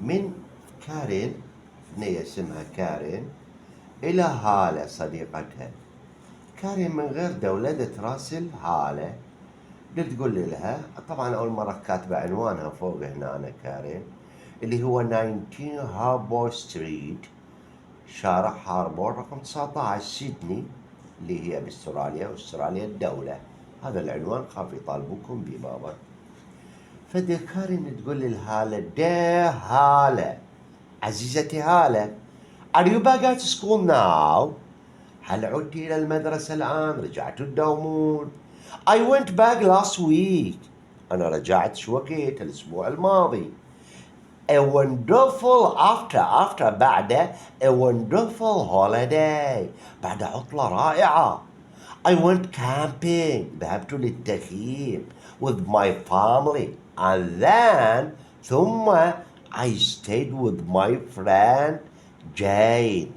من كارين، بنية اسمها كارين، إلى هالة صديقتها. كارين من غير ده ولدت راسل هالة. قلت تقول لي لها طبعا أول مرة كاتبة عنوانها فوق هنا أنا كارين، اللي هو 19 هاربور ستريت، شارع هاربور رقم 19 سيدني، اللي هي باستراليا، واستراليا الدولة. هذا العنوان خاف يطالبوكم به بابا. فكارين تقول لي الهالة ده هالة عزيزتي هالة، Are you back at school now? هل عدت إلى المدرسة الآن؟ رجعت تداومون؟ I went back last week. أنا رجعت شو وقت؟ الأسبوع الماضي. A wonderful after بعد a wonderful holiday، بعد عطلة رائعة. I went camping، ذهبت للتخييم with my family and then ثم I stayed with my friend Jane.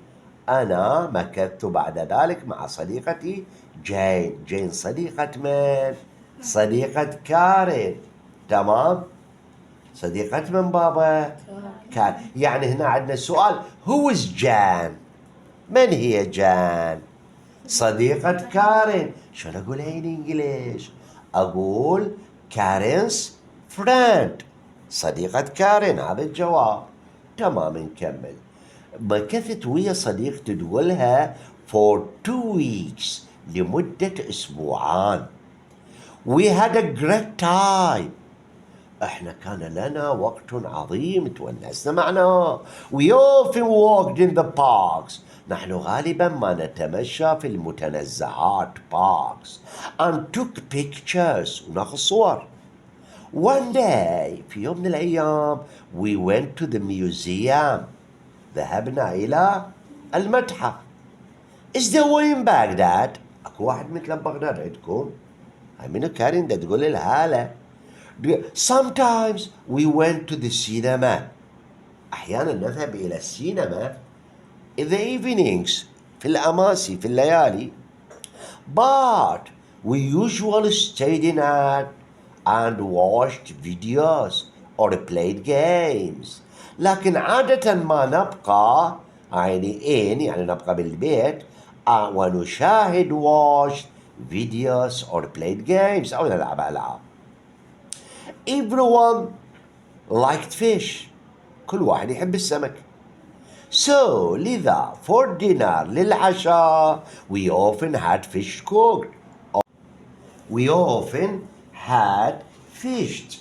أنا مكثت بعد ذلك مع صديقتي جين. جين صديقة من؟ صديقة كارين. تمام؟ صديقة من بابا؟ كان. يعني هنا عندنا سؤال Who is جان؟ من هي جان؟ صديقة كارين. شلون أقولها in English؟ أقول كارين's friend، صديقة كارين. هذا الجواب. تمام نكمل. مكثت ويا صديقتي تقولها for 2 weeks، لمدة أسبوعان. We had a great time، احنا كان لنا وقت عظيم تونسنا معنا. We often walked in the parks، نحن غالبا ما نتمشى في المتنزهات parks and took pictures، وناخذ صور. One day، في يوم من الأيام we went to the museum، ذهبنا إلى المتحف. Is there way in Baghdad؟ أكو واحد مثل بغداد عندكم؟ هاي منو كارين دا تقول الهالة. Sometimes we went to the cinema، أحيانا نذهب إلى السينما in the evenings، في الأماسي، في الليالي. But we usually stayed in and watched videos or played games. لكن عادة ما نبقى، يعني نبقى بالبيت ونشاهد watched videos or played games، أو نلعب ألعاب. Everyone liked fish، كل واحد يحب السمك. So لذا for dinner، للعشاء we often had fish cooked. We often had fish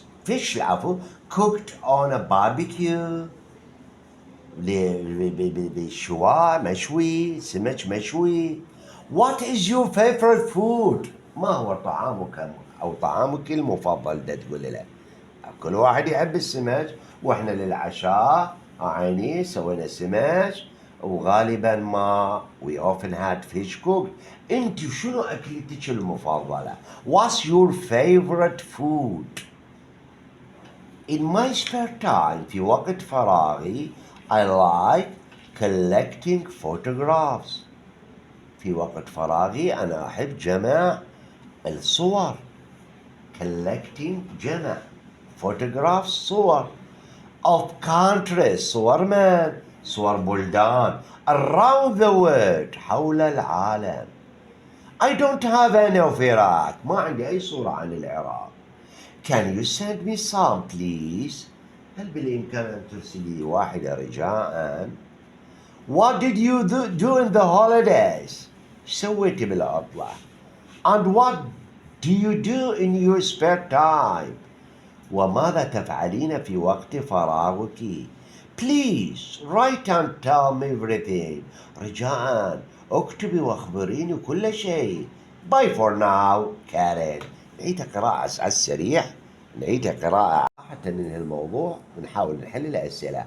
cooked on a barbecue، بالشواء مشوي، سمك مشوي. What is your favorite food؟ ما هو طعامك أو طعامك المفضل؟ ده تقول له كل واحد يحب السمك، واحنا للعشاء عيني سوينا سمك، وغالبا ما we often had fish cooked. انت شنو اكلتك المفضلة؟ What's your favorite food؟ In my spare time، في وقت فراغي I like collecting photographs، في وقت فراغي أنا أحب جمع الصور. collecting جمع photographs صور of countries، صور من؟ صور بلدان around the world، حول العالم. I don't have any of Iraq، ما عندي أي صورة عن العراق. Can you send me some please؟ هل بالإمكان أن ترسلي لي واحدة رجاءً؟ What did you do in the holidays؟ إيش سويتي بالعطلة؟ And what do you do in your spare time؟ وماذا تفعلين في وقت فراغك؟ Please write and tell me everything، رجاءً اكتبي واخبريني كل شيء. Bye for now كارين. نعيدها قراءة على السريع، نعيدها قراءة حتى ننهي الموضوع ونحاول نحل الأسئلة.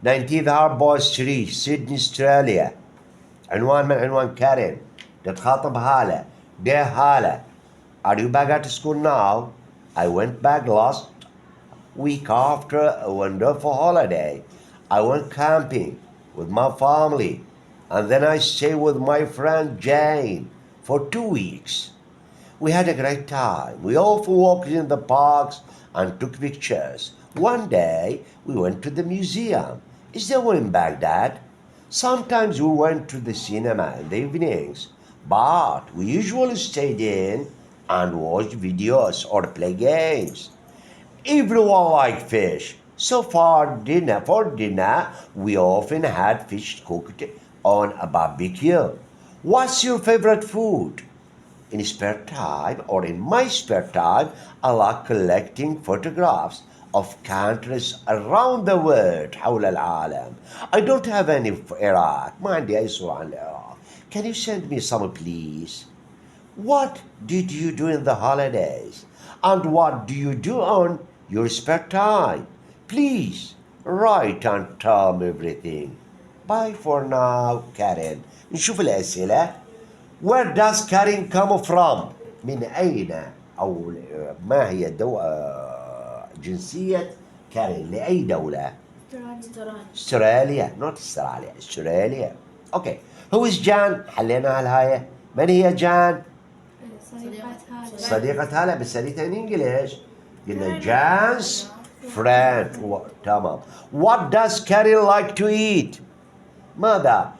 19 هاربور ستريت، سيدني، استراليا. عنوان من عنوان كارين، تتخاطب هالة. ده هالة. Are you back at school now؟ I went back last week after a wonderful holiday. I went camping with my family and then I stayed with my friend Jane for 2 weeks. We had a great time. We often walked in the parks and took pictures. One day we went to the museum. Is that in Baghdad? Sometimes we went to the cinema in the evenings, but we usually stayed in and watched videos or play games. Everyone liked fish. So for dinner, we often had fish cooked on a barbecue. What's your favorite food? In spare time or in my spare time, I like collecting photographs of countries around the world حول العالم. I don't have any في Iraq. ما عندي أي صورة عن العراق. Can you send me some please? What did you do in the holidays? And what do you do on your spare time? Please write and tell me everything. Bye for now, Karen. نشوف الأسئلة. Where does Karen come from? من أين أو ما هي جنسية كارين لأي دولة؟ استراليا. not استراليا. استراليا. اوكي. Who is Jan؟ حلينا على الهاية. من هي جان؟ صديقة هالة. بس in English قلنا Jan's friend. تمام. What does Karen like to eat؟ ماذا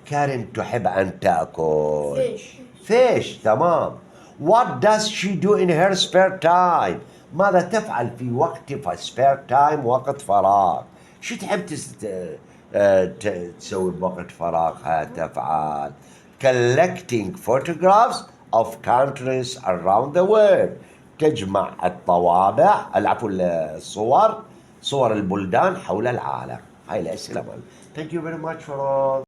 كارين تحب أن تأكل؟ fish. تمام. What does she do in her spare time؟ ماذا تفعل في وقت spare time وقت فراغ؟ شو تحب تسوي بوقت فراغها؟ تفعل collecting photographs of countries around the world. تجمع الطوابع الصور البلدان حول العالم. هاي الأسئلة. Thank you very much for all.